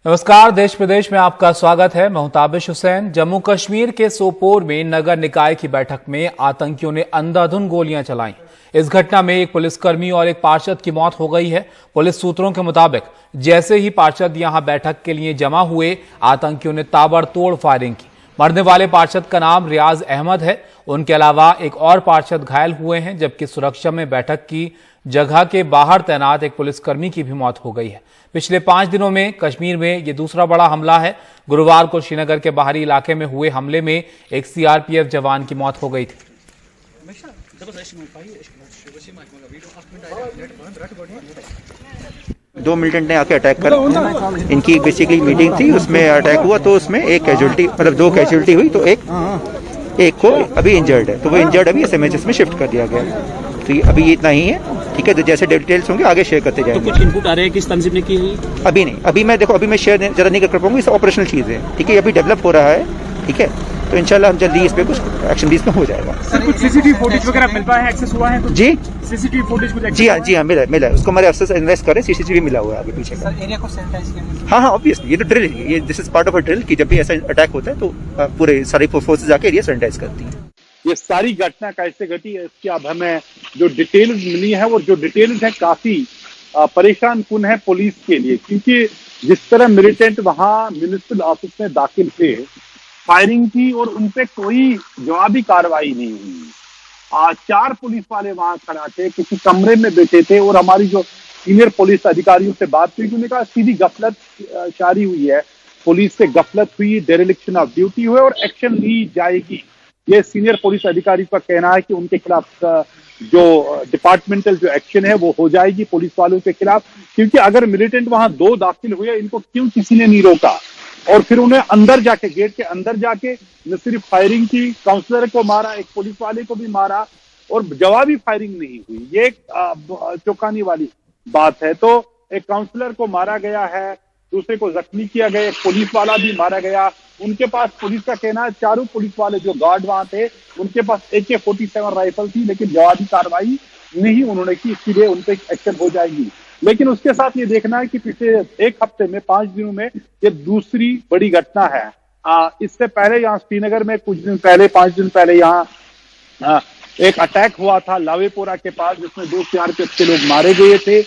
नमस्कार, देश प्रदेश में आपका स्वागत है। मैं हूं ताबिश हुसैन। जम्मू कश्मीर के सोपोर में नगर निकाय की बैठक में आतंकियों ने अंधाधुंध गोलियां चलाई। इस घटना में एक पुलिसकर्मी और एक पार्षद की मौत हो गई है। पुलिस सूत्रों के मुताबिक जैसे ही पार्षद यहां बैठक के लिए जमा हुए, आतंकियों ने ताबड़तोड़ फायरिंग की। मरने वाले पार्षद का नाम रियाज अहमद है। उनके अलावा एक और पार्षद घायल हुए हैं, जबकि सुरक्षा में बैठक की जगह के बाहर तैनात एक पुलिसकर्मी की भी मौत हो गई है। पिछले 5 दिनों में कश्मीर में यह दूसरा बड़ा हमला है। गुरुवार को श्रीनगर के बाहरी इलाके में हुए हमले में एक सीआरपीएफ जवान की मौत हो गई थी। 2 मिलिटेंट ने आके अटैक कर, इनकी बेसिकली मीटिंग थी, उसमें अटैक हुआ तो उसमें एक कैजुअलिटी, मतलब 2 कैजुअलिटी हुई, तो एक को अभी इंजर्ड है, तो वो इंजर्ड अभी एसएमएचएस में शिफ्ट कर दिया गया। तो अभी इतना ही है, ठीक है। तो जैसे डिटेल्स होंगे आगे शेयर करते जाएंगे। तो कुछ इनपुट आ रहे हैं किस तंजीम ने की हुई? अभी नहीं, अभी मैं शेयर ज़्यादा नहीं कर पाऊंगा, इस ऑपरेशनल चीज़ है, ठीक है। अभी डेवलप हो रहा है, ठीक है। तो इंशाल्लाह हम जल्दी इस पे कुछ एक्शन भी इसमें हो जाएगा। सर, कुछ सीसीटीवी फुटेज वगैरह मिल पाया है, एक्सेस हुआ है कुछ? जी, सीसीटीवी फुटेज कुछ? जी हाँ मिला है। उसको हमारे अफसर इन्वेस्ट करें, सीसीटीवी मिला हुआ है आगे पीछे का। एरिया को सैनिटाइज किया? हाँ, ऑब्वियसली ये तो ड्रिल है, ये this is part of a drill कि जब भी ऐसा अटैक होता है तो पूरे सारी फोर्सेज आके एरिया सैनिटाइज करती है। ये सारी घटना कैसे घटी है, इसकी अब हमें जो डिटेल्स मिली है, वो जो डिटेल्स है काफी परेशान कुन है पुलिस के लिए, क्योंकि जिस तरह मिलिटेंट वहां म्युनिसिपल ऑफिस में दाखिल थे, फायरिंग की और उनपे कोई जवाबी कार्रवाई नहीं हुई। 4 पुलिस वाले वहां खड़ा थे, किसी कमरे में बैठे थे, और हमारी जो सीनियर पुलिस अधिकारियों से बात हुई, उन्होंने कहा सीधी गफलत जारी हुई है, पुलिस से गफलत हुई, डेरेलिक्शन ऑफ ड्यूटी हुए और एक्शन ली जाएगी। ये सीनियर पुलिस अधिकारी का कहना है कि उनके खिलाफ जो डिपार्टमेंटल जो एक्शन है वो हो जाएगी पुलिस वालों के खिलाफ, क्योंकि अगर मिलिटेंट वहां 2 दाखिल हुए, इनको क्यों किसी ने नहीं रोका, और फिर उन्हें अंदर जाके, गेट के अंदर जाके न सिर्फ फायरिंग की, काउंसलर को मारा, एक पुलिस वाले को भी मारा, और जवाबी फायरिंग नहीं हुई। ये एक चौंकाने वाली बात है। तो एक काउंसलर को मारा गया है, दूसरे को जख्मी किया गया, एक पुलिस वाला भी मारा गया। उनके पास, पुलिस का कहना है, 4 पुलिस वाले जो गार्ड वहां थे, उनके पास AK-47 राइफल थी, लेकिन जवाबी कार्रवाई नहीं उन्होंने की, इसलिए उन पर एक्शन हो जाएगी। लेकिन उसके साथ ये देखना है कि पिछले 1 हफ्ते में, 5 दिनों में ये दूसरी बड़ी घटना है। इससे पहले यहाँ श्रीनगर में कुछ दिन पहले, 5 दिन पहले, यहाँ एक अटैक हुआ था लावेपोरा के पास, जिसमें 2 CRPF के लोग मारे गए थे।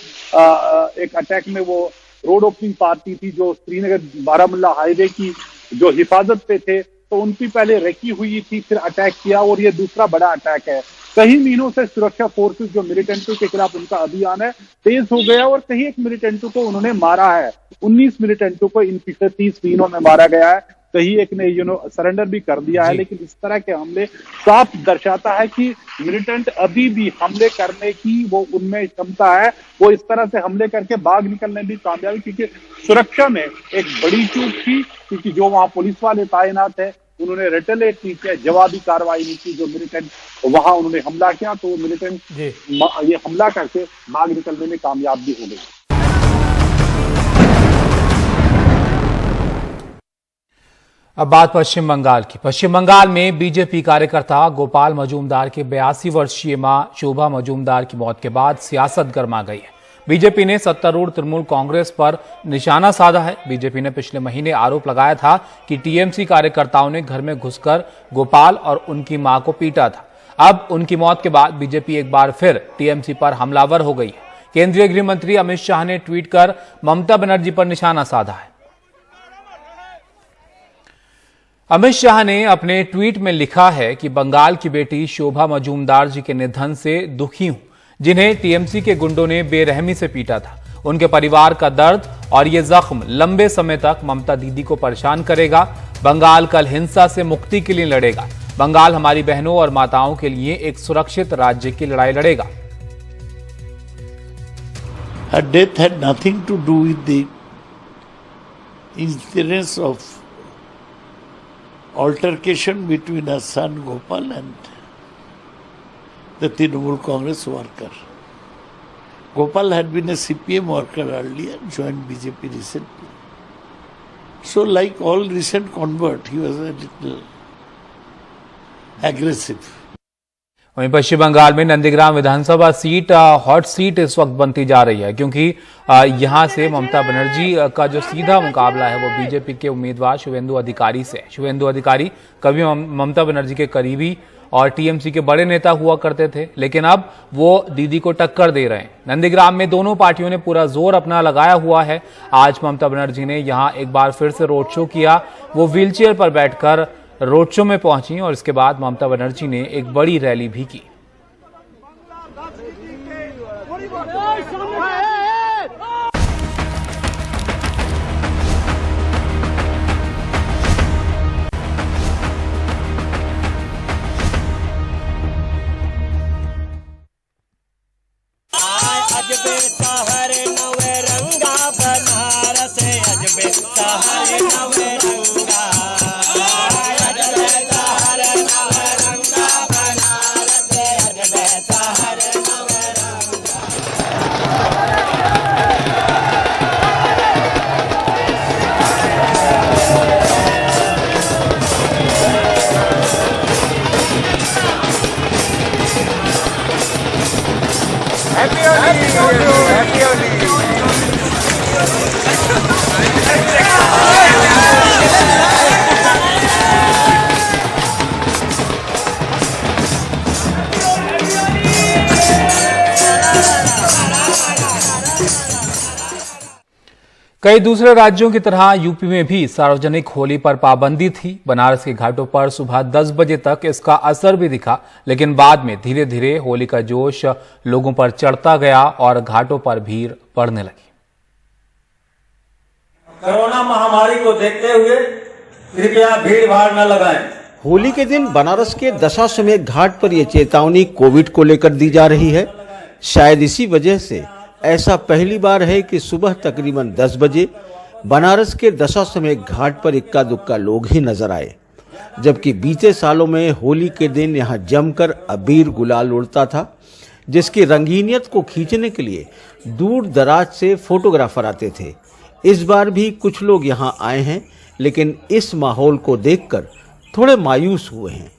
एक अटैक में वो रोड ओपनिंग पार्टी थी जो श्रीनगर बारामुल्ला हाईवे की जो हिफाजत पे थे, तो उनकी पहले रेकी हुई थी, फिर अटैक किया, और ये दूसरा बड़ा अटैक है। कई महीनों से सुरक्षा फोर्सेस जो मिलिटेंटों के खिलाफ उनका अभियान है तेज हो गया, और कहीं एक मिलिटेंटों को उन्होंने मारा है। 19 मिलिटेंटों को इन पिछले 30 महीनों में मारा गया है। कहीं एक ने सरेंडर भी कर दिया है। लेकिन इस तरह के हमले साफ दर्शाता है कि मिलिटेंट अभी भी हमले करने की वो उनमें क्षमता है, वो इस तरह से हमले करके भाग निकलने भी कामयाबी, क्योंकि सुरक्षा में एक बड़ी चूक थी, क्योंकि जो वहां पुलिस वाले तैनात है उन्होंने रिटेलिएट नहीं किया, जवाबी कार्रवाई नहीं की। जो मिलिटेंट वहां उन्होंने हमला किया, तो मिलिटेंट ये हमला करके भाग निकलने में कामयाब भी हो गई। अब बात पश्चिम बंगाल की। पश्चिम बंगाल में बीजेपी कार्यकर्ता गोपाल मजूमदार की 82 वर्षीय मां शोभा मजूमदार की मौत के बाद सियासत गर्मा गई है। बीजेपी ने सत्तारूढ़ तृणमूल कांग्रेस पर निशाना साधा है। बीजेपी ने पिछले महीने आरोप लगाया था कि टीएमसी कार्यकर्ताओं ने घर में घुसकर गोपाल और उनकी मां को पीटा था। अब उनकी मौत के बाद बीजेपी एक बार फिर टीएमसी पर हमलावर हो गई है। केंद्रीय गृह मंत्री अमित शाह ने ट्वीट कर ममता बनर्जी पर निशाना साधा है। अमित शाह ने अपने ट्वीट में लिखा है कि बंगाल की बेटी शोभा मजूमदार जी के निधन से दुखी हूं, जिन्हें टीएमसी के गुंडों ने बेरहमी से पीटा था। उनके परिवार का दर्द और ये जख्म लंबे समय तक ममता दीदी को परेशान करेगा। बंगाल कल हिंसा से मुक्ति के लिए लड़ेगा। बंगाल हमारी बहनों और माताओं के लिए एक सुरक्षित राज्य की लड़ाई लड़ेगा। Her death had nothing to do with the incidents of altercation between her son Gopal and the Trinamool Congress worker. Gopal had been a CPM worker earlier, joined BJP recently. So like all recent convert, he was a little aggressive. वहीं पश्चिम बंगाल में नंदीग्राम विधानसभा seat hot seat इस वक्त बनती जा रही है, क्योंकि यहां से ममता बनर्जी का जो सीधा मुकाबला है वो बीजेपी के उम्मीदवार शुभेंदु अधिकारी से। शुभेंदु अधिकारी कभी ममता बनर्जी के करीबी और टीएमसी के बड़े नेता हुआ करते थे, लेकिन अब वो दीदी को टक्कर दे रहे हैं। नंदीग्राम में दोनों पार्टियों ने पूरा जोर अपना लगाया हुआ है। आज ममता बनर्जी ने यहां एक बार फिर से रोड शो किया। वो व्हीलचेयर पर बैठकर रोड शो में पहुंची और इसके बाद ममता बनर्जी ने एक बड़ी रैली भी की। अजबे शहर नवे रंगा बनारस, अजबे शहर नवे रंगा, अजबे शहर नवे रंगा बनारस, अजबे शहर नवे कई दूसरे राज्यों की तरह यूपी में भी सार्वजनिक होली पर पाबंदी थी। बनारस के घाटों पर सुबह 10 बजे तक इसका असर भी दिखा, लेकिन बाद में धीरे धीरे होली का जोश लोगों पर चढ़ता गया और घाटों पर भीड़ बढ़ने लगी। कोरोना महामारी को देखते हुए कृपया भीड़ भाड़ न लगाएं। होली के दिन बनारस के दशाश्वमेध घाट पर यह चेतावनी कोविड को लेकर दी जा रही है। शायद इसी वजह से ऐसा पहली बार है कि सुबह तकरीबन 10 बजे बनारस के दशाश्वमेध घाट पर इक्का दुक्का लोग ही नजर आए, जबकि बीते सालों में होली के दिन यहां जमकर अबीर गुलाल उड़ता था, जिसकी रंगीनियत को खींचने के लिए दूर दराज से फोटोग्राफर आते थे। इस बार भी कुछ लोग यहां आए हैं, लेकिन इस माहौल को देखकर थोड़े मायूस हुए हैं।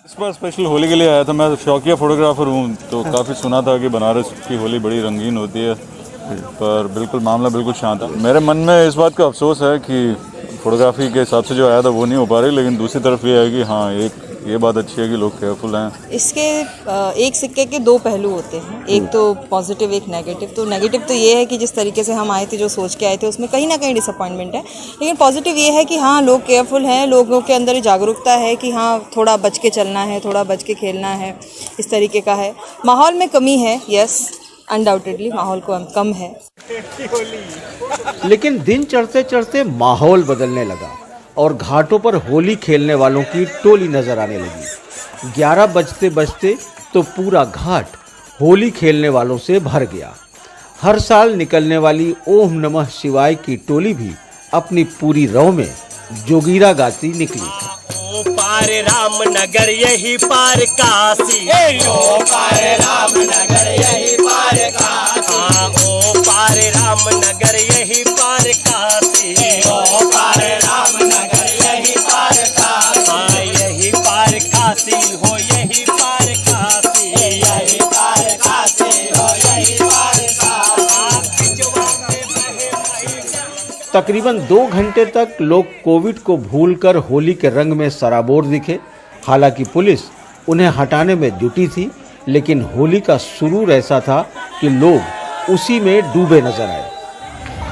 इस बार स्पेशल होली के लिए आया था। मैं शौकिया फोटोग्राफर हूँ, तो काफ़ी सुना था कि बनारस की होली बड़ी रंगीन होती है, पर बिल्कुल मामला बिल्कुल शांत है। मेरे मन में इस बात का अफसोस है कि फोटोग्राफी के हिसाब से जो आया था वो नहीं हो पा रही, लेकिन दूसरी तरफ ये है कि हाँ, एक ये बात अच्छी है कि लोग केयरफुल हैं। इसके एक सिक्के के दो पहलू होते हैं, एक तो पॉजिटिव एक नेगेटिव। तो नेगेटिव तो ये है कि जिस तरीके से हम आए थे, जो सोच के आए थे, उसमें कहीं ना कहीं डिसअपॉइंटमेंट है, लेकिन पॉजिटिव ये है कि हाँ, लोग केयरफुल हैं, लोगों के अंदर जागरूकता है कि हाँ, थोड़ा बच के चलना है, थोड़ा बच के खेलना है, इस तरीके का है। माहौल में कमी है, यस, अनडाउटेडली माहौल को कम है, लेकिन दिन चढ़ते चढ़ते माहौल बदलने लगा और घाटों पर होली खेलने वालों की टोली नजर आने लगी। 11 बजते बजते तो पूरा घाट होली खेलने वालों से भर गया। हर साल निकलने वाली ओम नमः शिवाय की टोली भी अपनी पूरी रौ में जोगीरा गाती निकली। पार रामनगर यही पार काशी, ओ पार रामनगर यही पार काशी, ओ पार रामनगर यही पार काशी, ओ पार रामनगर यही पार काशी, यही पार काशी हो यही पार काशी, यही पार काशी हो यही पार काशी। तकरीबन 2 घंटे तक लोग कोविड को भूलकर होली के रंग में सराबोर दिखे। हालांकि पुलिस उन्हें हटाने में जुटी थी, लेकिन होली का सुरूर ऐसा था कि लोग उसी में डूबे नजर आए।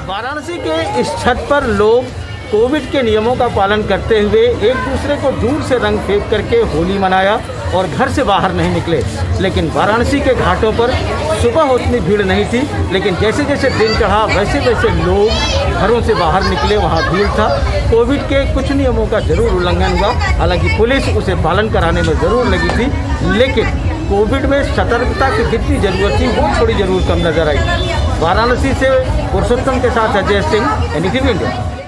वाराणसी के इस छत पर लोग कोविड के नियमों का पालन करते हुए एक दूसरे को दूर से रंग फेंक करके होली मनाया और घर से बाहर नहीं निकले। लेकिन वाराणसी के घाटों पर सुबह उतनी भीड़ नहीं थी, लेकिन जैसे जैसे दिन चढ़ा वैसे वैसे लोग घरों से बाहर निकले, वहाँ भीड़ था। कोविड के कुछ नियमों का जरूर उल्लंघन हुआ, हालांकि पुलिस उसे पालन कराने में ज़रूर लगी थी, लेकिन कोविड में सतर्कता की जितनी ज़रूरत थी वो थोड़ी ज़रूर कम नजर आई। वाराणसी से पुरुषोत्तम के साथ अजय सिंह, NDTV इंडिया।